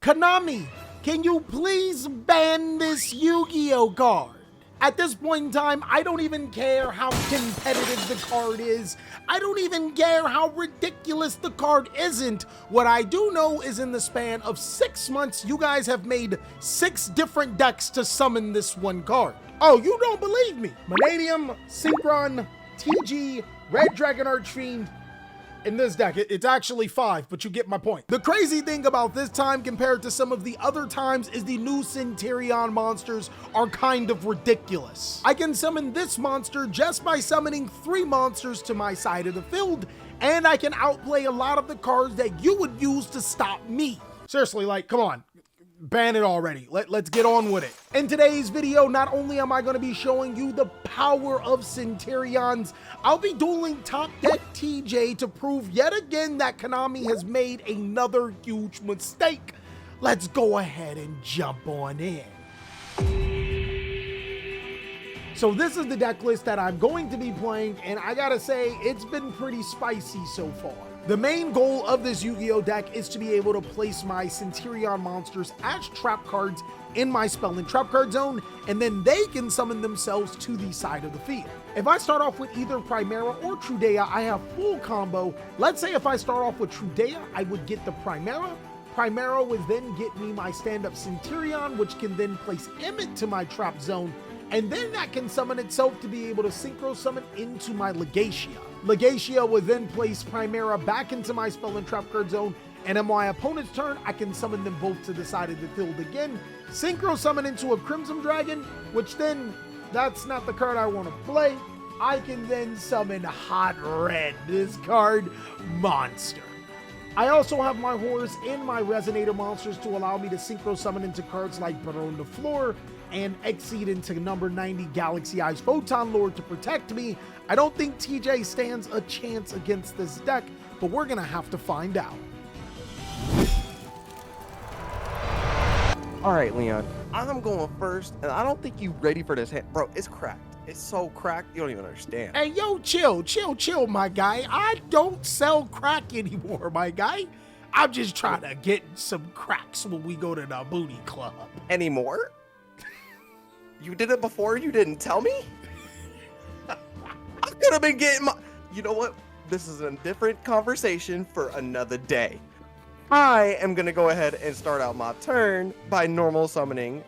Konami, can you please ban this Yu-Gi-Oh card? At this point in time, I don't even care how competitive the card is. I don't even care how ridiculous the card isn't. What I do know is in the span of 6 months, you guys have made 6 different decks to summon this one card. Oh, you don't believe me? Vanadium, Synchron, TG, Red Dragon Archfiend. In this deck, it's actually 5, but you get my point. The crazy thing about this time compared to some of the other times is the new Centurion monsters are kind of ridiculous. I can summon this monster just by summoning 3 monsters to my side of the field, and I can outplay a lot of the cards that you would use to stop me. Seriously, like, come on. Ban it already. Let's get on with it. In today's video, not only am I going to be showing you the power of Centurions, I'll be dueling Top Deck TJ to prove yet again that Konami has made another huge mistake. Let's go ahead and jump on in. So this is the deck list that I'm going to be playing, and I gotta say, it's been pretty spicy so far. The main goal of this Yu-Gi-Oh deck is to be able to place my Centurion monsters as trap cards in my spell and trap card zone, and then they can summon themselves to the side of the field. If I start off with either Primera or Trudea, I have full combo. Let's say if I start off with Trudea, I would get the Primera. Primera would then get me my stand-up Centurion, which can then place Emmett to my trap zone, and then that can summon itself to be able to synchro summon into my Legatia. Legatia would then place Primera back into my spell and trap card zone, and on my opponent's turn, I can summon them both to the side of the field again, synchro summon into a Crimson Dragon, which then, that's not the card I want to play. I can then summon Hot Red, this card monster. I also have my Horus and my Resonator monsters to allow me to synchro summon into cards like Baron de Fleur and Exceed into number 90 Galaxy Eyes Photon Lord to protect me. I don't think TJ stands a chance against this deck, but we're gonna have to find out. All right, Leon, I'm going first, and I don't think you're ready for this hand. Bro, it's cracked. It's so cracked, you don't even understand. Hey, yo, chill, my guy. I don't sell crack anymore, my guy. I'm just trying to get some cracks when we go to the booty club. Anymore? You did it before, you didn't tell me? I could have been getting my... You know what? This is a different conversation for another day. I am going to go ahead and start out my turn by normal summoning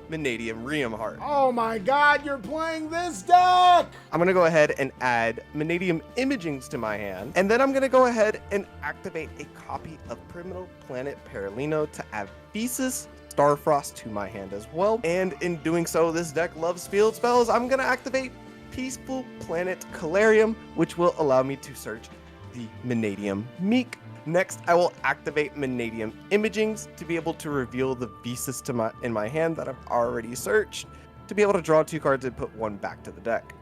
Vanadium Heart. Oh my god, you're playing this deck! I'm going to go ahead and add Vanadium Imagings to my hand, and then I'm going to go ahead and activate a copy of Criminal Planet Perlino to add Thesis Starfrost to my hand as well. And in doing so, this deck loves field spells. I'm going to activate Peaceful Planet Calarium, which will allow me to search the Vanadium Meek. Next, I will activate Vanadium Imagings to be able to reveal the Thesis in my hand that I've already searched, to be able to draw 2 cards and put 1 back to the deck.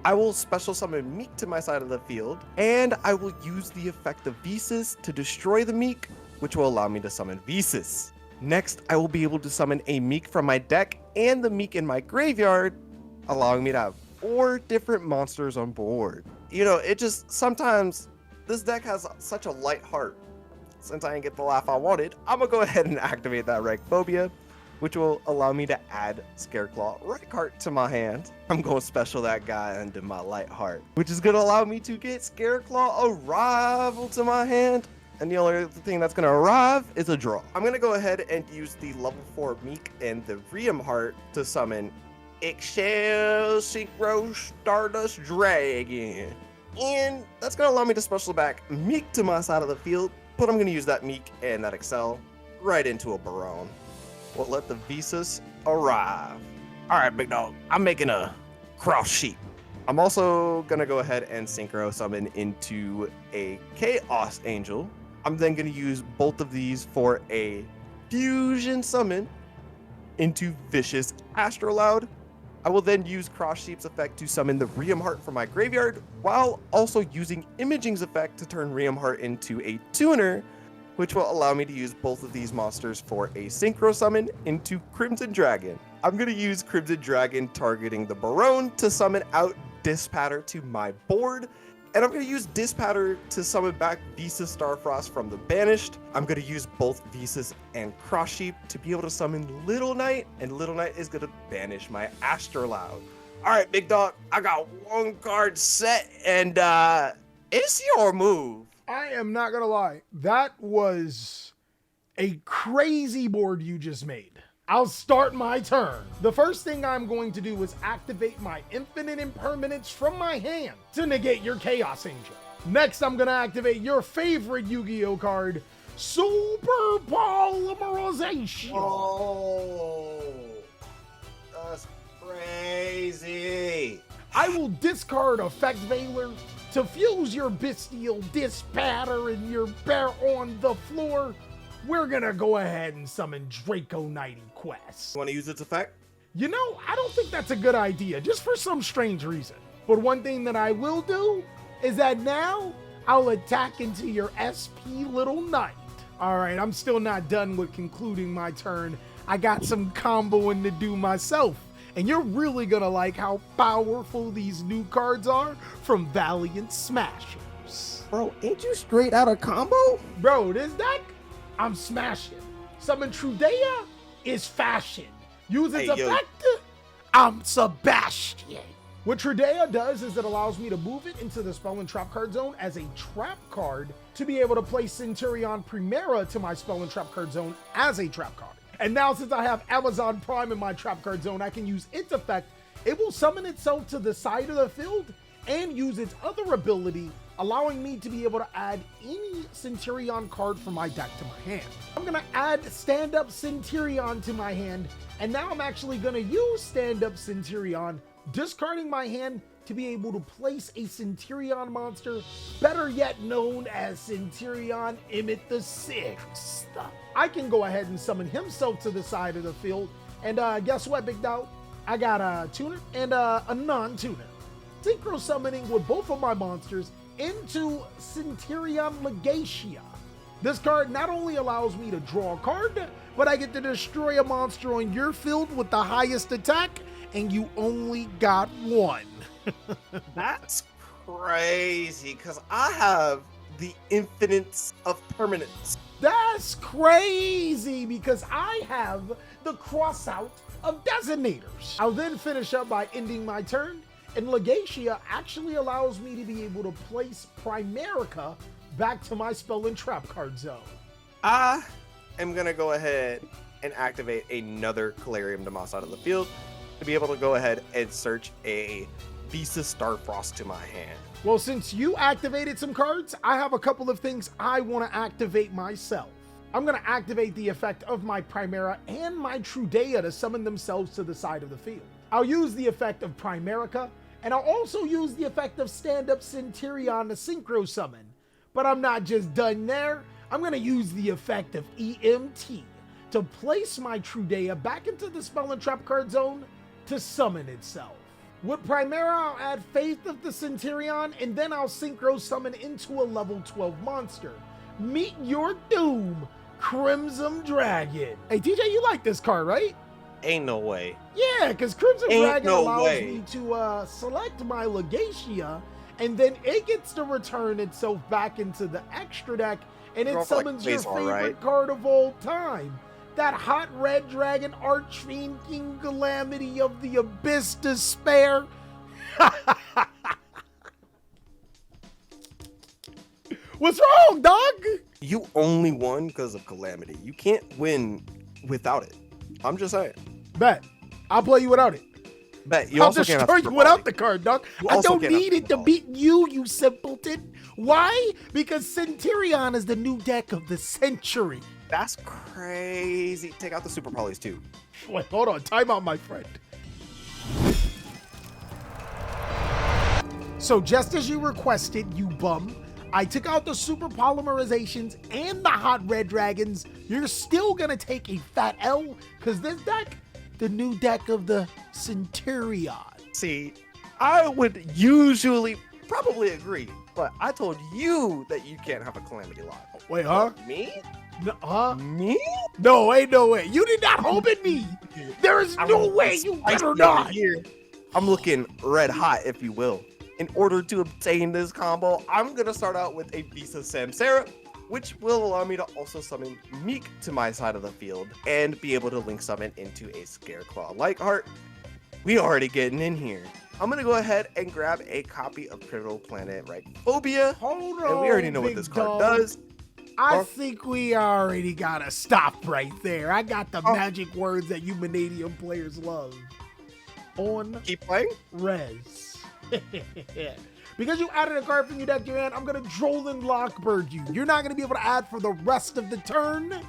I will special summon Meek to my side of the field, and I will use the effect of Thesis to destroy the Meek, which will allow me to summon Thesis. Next, I will be able to summon a Meek from my deck and the Meek in my graveyard, allowing me to have 4 different monsters on board. You know, it just, sometimes this deck has such a light heart. Since I didn't get the laugh I wanted, I'm gonna go ahead and activate that Regphobia, which will allow me to add Scareclaw Reichardt to my hand. I'm going to special that guy into my light heart, which is gonna allow me to get Scareclaw Arrival to my hand. And the only thing that's gonna arrive is a draw. I'm gonna go ahead and use the level 4 Meek and the Riem Heart to summon Excel Synchro Stardust Dragon. And that's gonna allow me to special back Meek to my side of the field, but I'm gonna use that Meek and that Excel right into a Baron. We'll let the Thesis arrive. All right, big dog, I'm making a cross sheep. I'm also gonna go ahead and synchro summon into a Chaos Angel. I'm then gonna use both of these for a fusion summon into Vicious Astrolaud. I will then use Cross Sheep's effect to summon the Riem Heart from my graveyard, while also using Imaging's effect to turn Riem Heart into a tuner, which will allow me to use both of these monsters for a synchro summon into Crimson Dragon. I'm going to use Crimson Dragon targeting the Baron to summon out Dispatter to my board, And I'm going to use Dispatter to summon back Visas Starfrost from the Banished. I'm going to use both Visas and Cross Sheep to be able to summon Little Knight, and Little Knight is going to banish my Astrolabe. All right, big dog, I got one card set, and it's your move. I am not gonna lie, that was a crazy board you just made. I'll start my turn. The first thing I'm going to do is activate my Infinite Impermanence from my hand to negate your Chaos Angel. Next, I'm gonna activate your favorite Yu-Gi-Oh card, Super Polymerization. Oh, that's crazy. I will discard Effect Veiler to fuse your Bestial Dispatter and your Bear on the floor. We're gonna go ahead and summon Draco Knighty Quest. You want to use its effect? You know, I don't think that's a good idea, just for some strange reason. But one thing that I will do is that now I'll attack into your SP Little Knight. All right, I'm still not done with concluding my turn. I got some comboing to do myself. And you're really gonna like how powerful these new cards are from Valiant Smashers. Bro, ain't you straight out of combo? Bro, this deck, I'm smashing. Summon Trudea is fashion. Use its effect, I'm Sebastian. What Trudea does is it allows me to move it into the Spell and Trap card zone as a trap card to be able to play Centurion Primera to my Spell and Trap card zone as a trap card. And now since I have Amazon Prime in my trap card zone, I can use its effect. It will summon itself to the side of the field and use its other ability, allowing me to be able to add any Centurion card from my deck to my hand. I'm gonna add Stand Up Centurion to my hand, and now I'm actually gonna use Stand Up Centurion, discarding my hand to be able to place a Centurion monster, better yet known as Centurion Emmett the Sixth. I can go ahead and summon himself to the side of the field, and guess what, big dog? I got a tuner and a non-tuner. Synchro summoning with both of my monsters into Centurion Legatia. This card not only allows me to draw a card, but I get to destroy a monster on your field with the highest attack, and you only got one. That's crazy, because I have the Infinite of Permanence. That's crazy, because I have the Crossout of Designators. I'll then finish up by ending my turn, and Legatia actually allows me to be able to place Primerica back to my Spell and Trap card zone. I am going to go ahead and activate another Calarium Damas out of the field to be able to go ahead and search a Visa Starfrost to my hand. Well, since you activated some cards, I have a couple of things I want to activate myself. I'm going to activate the effect of my Primera and my Trudea to summon themselves to the side of the field. I'll use the effect of Primerica, and I'll also use the effect of Stand Up Centurion to Synchro Summon. But I'm not just done there. I'm going to use the effect of EMT to place my Trudea back into the Spell and Trap card zone to summon itself. With Primera, I'll add Faith of the Centurion, and then I'll Synchro Summon into a level 12 monster. Meet your doom, Crimson Dragon. Hey, TJ, you like this card, right? Ain't no way. Yeah, because Crimson Dragon allows way. me to select my Legatia, and then it gets to return itself back into the extra deck, and it summons your favorite card of all time. That hot red dragon, Archfiend King Calamity of the Abyss Despair. What's wrong, dog? You only won because of Calamity. You can't win without it. I'm just saying. Bet. I'll play you without it. Bet. You also can't destroy you without the card, dog. I don't need it to beat you, you simpleton. Why? Because Centurion is the new deck of the century. That's crazy. Take out the Super Polys too. Wait, hold on. Time out, my friend. So just as you requested, you bum, I took out the Super Polymerizations and the Hot Red Dragons. You're still gonna take a fat L, because this deck, the new deck of the Centurion. See, I would usually probably agree, but I told you that you can't have a Calamity lock. Wait, huh? Me? Me? No, ain't no way. You did not hope at me. There is no way you better not. Here. I'm looking red hot, if you will. In order to obtain this combo, I'm going to start out with a Visa Samsara, which will allow me to also summon Meek to my side of the field and be able to link summon into a Scareclaw Lightheart. We already getting in here. I'm going to go ahead and grab a copy of Pivotal Planet Phobia. Hold on, and we already know what big this card dog. does. I think we already gotta stop right there. I got the magic words that you Vanadium players love. On Keep playing. res. Because you added a card from your deck, Joanne, I'm gonna Droll and Lockbird you. You're not gonna be able to add for the rest of the turn.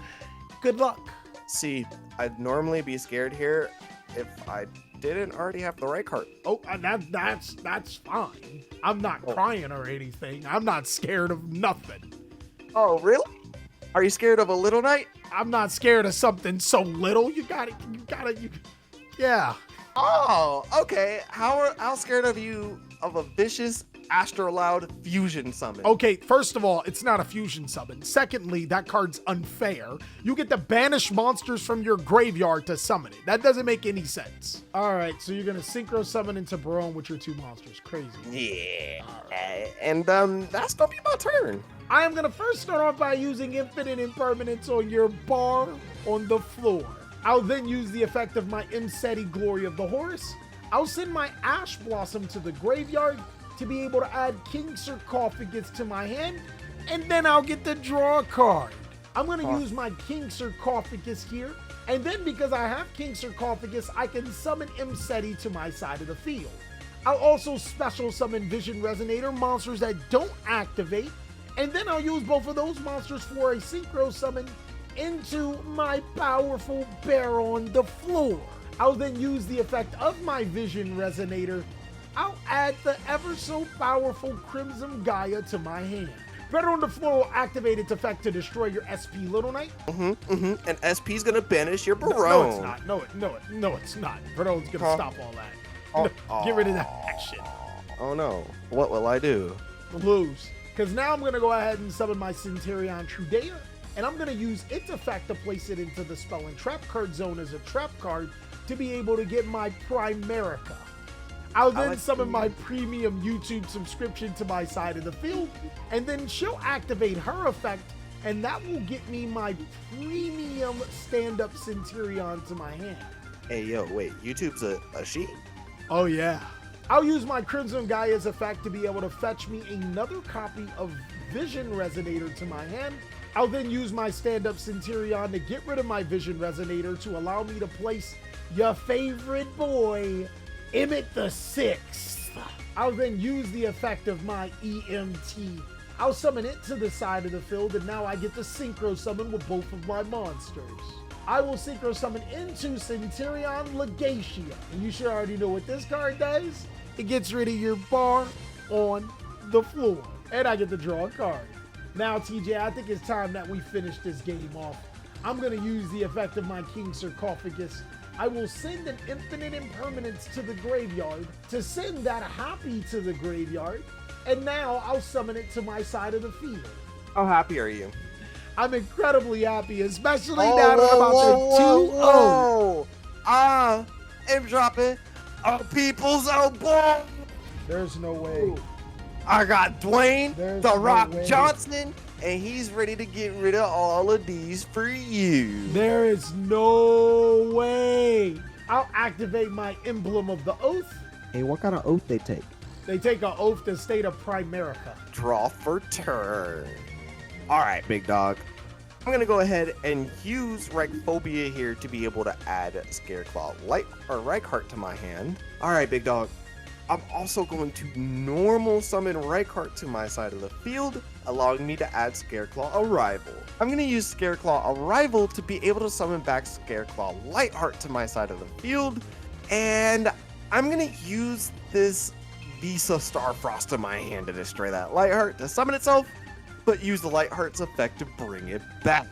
Good luck. See, I'd normally be scared here if I didn't already have the right card. Oh, that's fine. I'm not crying or anything. I'm not scared of nothing. Oh, really? Are you scared of a little knight? I'm not scared of something so little. Yeah. Oh, okay. How scared of you of a vicious Astroloud fusion summon? Okay, first of all, it's not a fusion summon. Secondly, that card's unfair. You get to banish monsters from your graveyard to summon it. That doesn't make any sense. All right, so you're gonna synchro summon into Barone with your 2 monsters. Crazy. Yeah. Right. And that's gonna be my turn. I am gonna first start off by using Infinite Impermanence on your bar on the floor. I'll then use the effect of my Imseti Glory of the Horse. I'll send my Ash Blossom to the graveyard to be able to add King Sarcophagus to my hand, and then I'll get to draw a card. I'm gonna use my King Sarcophagus here, and then because I have King Sarcophagus, I can summon Imseti to my side of the field. I'll also special summon Vision Resonator monsters that don't activate, and then I'll use both of those monsters for a synchro summon into my powerful bear on the floor. I'll then use the effect of my Vision Resonator. I'll add the ever so powerful Crimson Gaia to my hand. Bear on the floor will activate its effect to destroy your SP Little Knight. And SP's gonna banish your Barone. No, it's not. No, it's not. Barone's gonna stop all that. Get rid of that action. Oh no. What will I do? Lose. Because now I'm gonna go ahead and summon my Centurion Trudea, and I'm gonna use its effect to place it into the Spell and Trap card zone as a trap card to be able to get my Primerica. I'll then summon my premium YouTube subscription to my side of the field, and then she'll activate her effect, and that will get me my premium stand-up Centurion to my hand. Hey, yo, wait, YouTube's a she? Oh yeah. I'll use my Crimson Gaia's effect to be able to fetch me another copy of Vision Resonator to my hand. I'll then use my stand-up Centurion to get rid of my Vision Resonator to allow me to place your favorite boy, Emmett the Sixth. I'll then use the effect of my EMT. I'll summon it to the side of the field, and now I get to synchro summon with both of my monsters. I will synchro summon into Centurion Legatia. And you should already know what this card does. It gets rid of your bar on the floor. And I get to draw a card. Now, TJ, I think it's time that we finish this game off. I'm going to use the effect of my King Sarcophagus. I will send an Infinite Impermanence to the graveyard to send that Happy to the graveyard. And now I'll summon it to my side of the field. How happy are you? I'm incredibly happy, especially now that I'm about to 2-0. I am dropping a people's elbow. There's no way. I got Dwayne, There's The no Rock way. Johnson, and he's ready to get rid of all of these for you. There is no way. I'll activate my Emblem of the Oath. Hey, what kind of oath they take? They take an oath to state of Primerica. Draw for turn. All right, big dog. I'm gonna go ahead and use Reichphobia here to be able to add Scareclaw Reichheart to my hand. All right, big dog. I'm also going to normal summon Reichheart to my side of the field, allowing me to add Scareclaw Arrival. I'm going to use Scareclaw Arrival to be able to summon back Scareclaw Lightheart to my side of the field, and I'm going to use this Visa Starfrost to my hand to destroy that Lightheart to summon itself, but use the Lightheart's effect to bring it back.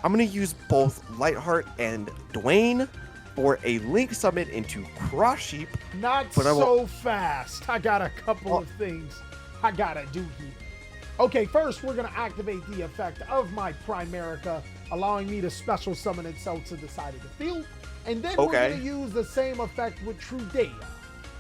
I'm going to use both Lightheart and Dwayne for a link summon into Cross Sheep. Not so fast. I got a couple of things I gotta do here. Okay, first we're gonna activate the effect of my Primerica, allowing me to special summon itself to the side of the field. And then we're gonna use the same effect with Trudea.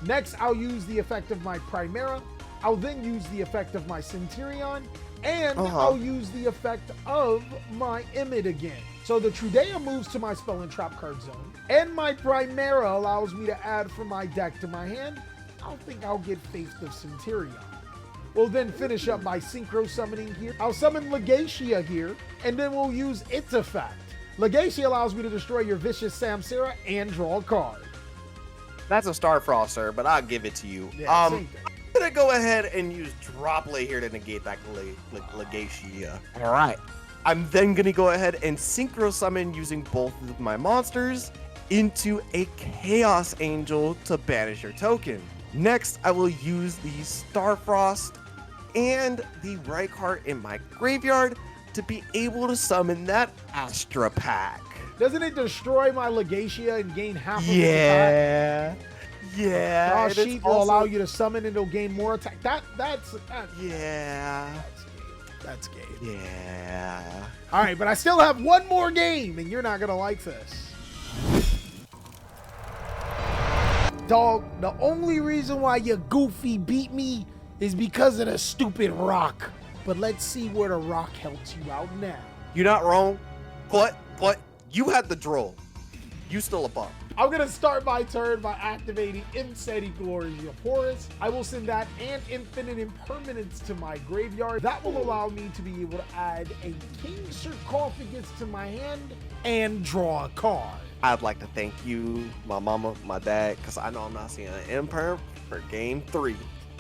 Next, I'll use the effect of my Primera. I'll then use the effect of my Centurion, and I'll use the effect of my Emmet again. So the Trudea moves to my Spell and Trap card zone, and my Primera allows me to add from my deck to my hand. I think I'll get Faith of Centurion. We'll then finish up by Synchro Summoning here. I'll summon Legacia here, and then we'll use its effect. Legacia allows me to destroy your Vicious Samsara and draw a card. That's a Starfrost, sir, but I'll give it to you. Yeah, I'm gonna go ahead and use Droplet here to negate that Legacia. All right. I'm then gonna go ahead and Synchro Summon using both of my monsters into a Chaos Angel to banish your token. Next, I will use the Starfrost and the Rykart in my graveyard to be able to summon that Astra Pack. Doesn't it destroy my Legacia and gain half of its attack? Yeah. Draw sheet will allow you to summon and it'll gain more attack. That's game. Yeah. All right, but I still have one more game, and you're not gonna like this. Dog, the only reason why your Goofy beat me is because of the stupid rock. But let's see where the rock helps you out now. You're not wrong, but you had the draw. You still a bum. I'm gonna start my turn by activating Imseti Gloria Porous. I will send that and Infinite Impermanence to my graveyard. That will allow me to be able to add a King Sarcophagus to my hand and draw a card. I'd like to thank you, my mama, my dad, because I know I'm not seeing an Imperm for game 3.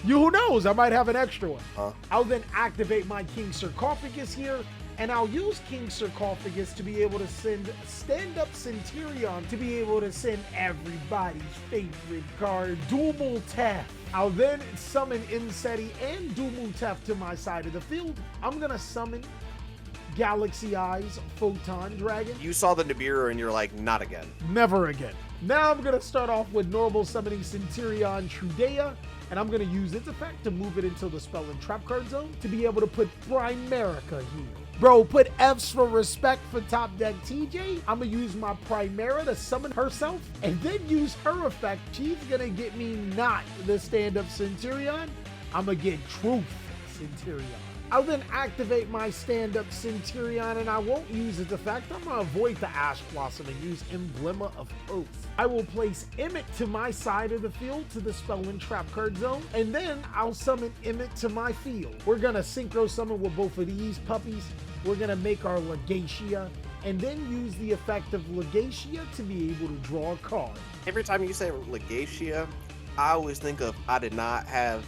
Who knows? I might have an extra one. Huh? I'll then activate my King Sarcophagus here, and I'll use King Sarcophagus to be able to send Stand-Up Centurion to be able to send everybody's favorite card, Dumultef. I'll then summon Imseti and Dumultef to my side of the field. I'm gonna summon Galaxy Eyes Photon Dragon. You saw the Nibiru and you're like, not again. Never again. Now I'm gonna start off with normal summoning Centurion Trudea, and I'm gonna use its effect to move it into the Spell and Trap card zone to be able to put Primerica here. Bro, put F's for respect for top deck TJ. I'm gonna use my Primera to summon herself and then use her effect. She's gonna get me not the stand-up Centurion. I'm gonna get Truth Centurion. I'll then activate my stand-up Centurion and I won't use its effect. I'm gonna avoid the Ash Blossom and use Emblema of Oath. I will place Emmet to my side of the field to the Spell and Trap card zone, and then I'll summon Emmet to my field. We're gonna Synchro Summon with both of these puppies. We're gonna make our Legacia, and then use the effect of Legacia to be able to draw a card. Every time you say Legacia, I always think of I did not have.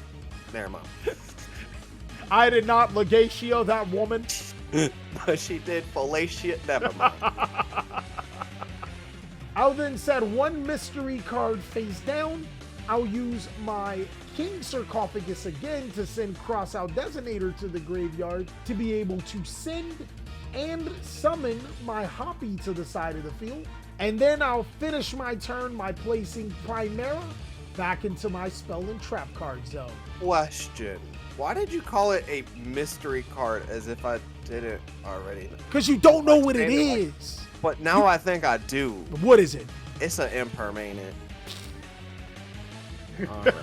Never mind. I did not Legatio that woman. But she did Falacia. Never mind. I'll then set one mystery card face down. I'll use my King Sarcophagus again to send Crossout Designator to the graveyard to be able to send and summon my Hoppy to the side of the field. And then I'll finish my turn by placing Primera back into my Spell and Trap card zone. Question. Why did you call it a mystery card as if I didn't already know? Because you don't know what it is. But now I think I do. What is it? It's an Imperm, ain't it? Alright.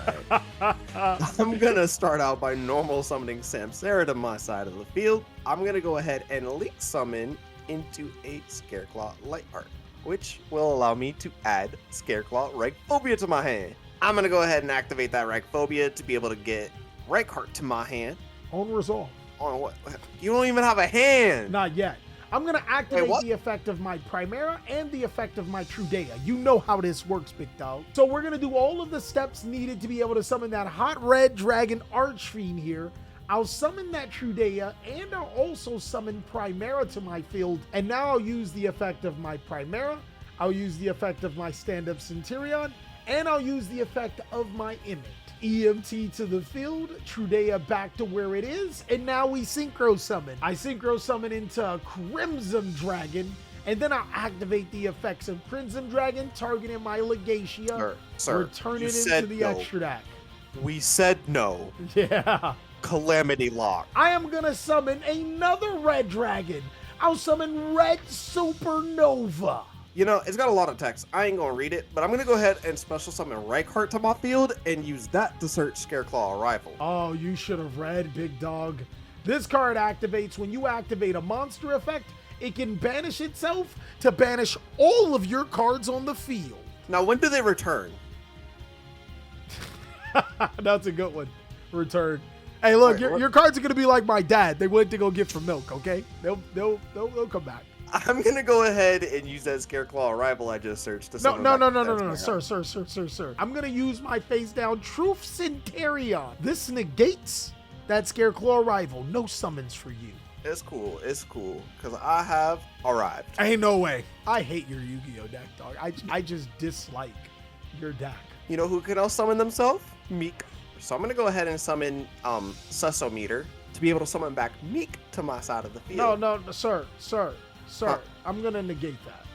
I'm gonna start out by normal summoning Samsara to my side of the field. I'm gonna go ahead and Leak Summon into a Scareclaw Light Art, which will allow me to add Scareclaw Reichphobia to my hand. I'm gonna go ahead and activate that Reichphobia to be able to get Reichardt to my hand. On resolve. On what? You don't even have a hand! Not yet. I'm going to activate the effect of my Primera and the effect of my Trudea. You know how this works, big dog. So we're going to do all of the steps needed to be able to summon that hot red dragon Archfiend here. I'll summon that Trudea, and I'll also summon Primera to my field. And now I'll use the effect of my Primera. I'll use the effect of my stand-up Centurion, and I'll use the effect of my Emmet. EMT to the field, Trudea back to where it is, and now we Synchro Summon. I Synchro Summon into Crimson Dragon, and then I'll activate the effects of Crimson Dragon, targeting my Legacia, return it into the extra deck. We said no. Yeah. Calamity Lock. I am gonna summon another red dragon. I'll summon Red Supernova. You know, it's got a lot of text. I ain't gonna read it, but I'm gonna go ahead and special summon Reichart to my field and use that to search Scareclaw Arrival. Oh, you should have read, big dog. This card activates when you activate a monster effect. It can banish itself to banish all of your cards on the field. Now, when do they return? That's a good one. Return. Hey, look, All right, your cards are gonna be like my dad. They went to go get some milk. Okay, they'll come back. I'm gonna go ahead and use that Scareclaw Arrival I just searched to No, summon no, back no, to no, no, Death's no, Warehouse. sir. I'm gonna use my face down Truth Centurion. This negates that Scareclaw Arrival. No summons for you. It's cool, because I have arrived. Ain't no way. I hate your Yu-Gi-Oh deck, dog. I just dislike your deck. You know who can else summon themselves? Meek. So I'm gonna go ahead and summon Sussometer to be able to summon back Meek to my side of the field. No, sir. I'm gonna negate that.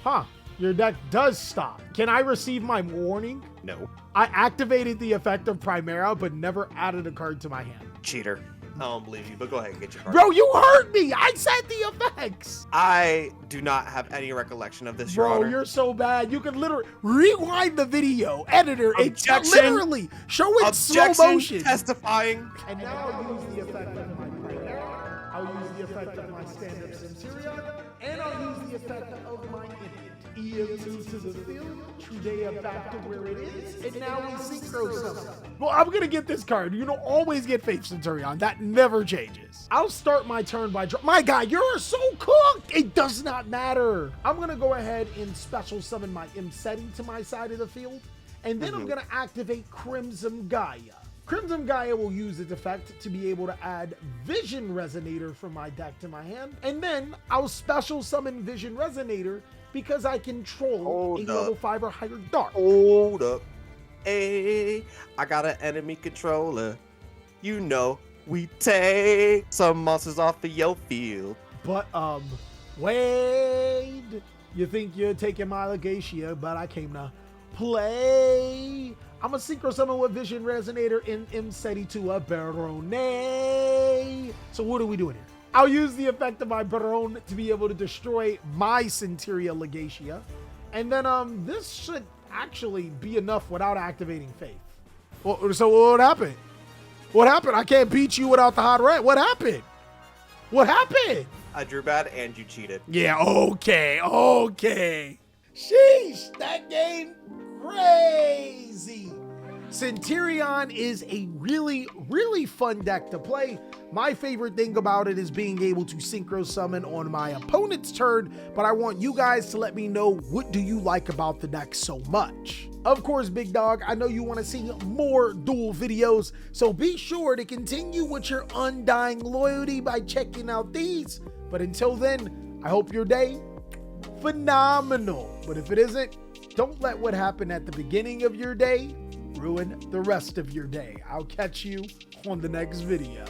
Huh. Your deck does stop. Can I receive my warning? No. I activated the effect of Primera, but never added a card to my hand. Cheater. I don't believe you, but go ahead and get your card. Bro, you heard me. I said the effects. I do not have any recollection of this, Your Bro, Honor. you're so bad. You can literally rewind the video, editor. It's Objection. literally show it slow Objection, motion. testifying. And now I'll use the effect of my Primera, I'll use the effect of my stand-up Centurion, and I'll use the effect of my Idiot. EM2 to the field, Trudea back to where it is, and now we synchro summon. Well, I'm gonna get this card. You know, always get Faith Centurion. That never changes. I'll start my turn by my guy, you're so cooked. It does not matter. I'm gonna go ahead and special summon my Imseti to my side of the field, and then I'm gonna activate Crimson Gaia. Crimson Gaia will use its effect to be able to add Vision Resonator from my deck to my hand, and then I'll special summon Vision Resonator because I control Hold a up. level 5 or higher dark. Hold up. Hey, I got an enemy controller. You know, we take some monsters off of your field. But, Wade, you think you're taking my Legacia, but I came to play. I'm a synchro summon with Vision Resonator in Imseti to a Barone. So what are we doing here? I'll use the effect of my Barone to be able to destroy my Centuria Legacia. And then this should actually be enough without activating Faith. Well, so what happened? What happened? I can't beat you without the hot red. What happened? What happened? I drew bad and you cheated. Yeah, okay. Sheesh, that game crazy. Centurion is a really, really fun deck to play. My favorite thing about it is being able to synchro summon on my opponent's turn, but I want you guys to let me know, what do you like about the deck so much? Of course, big dog, I know you want to see more duel videos, so be sure to continue with your undying loyalty by checking out these. But until then, I hope your day phenomenal. But if it isn't, don't let what happened at the beginning of your day ruin the rest of your day. I'll catch you on the next video.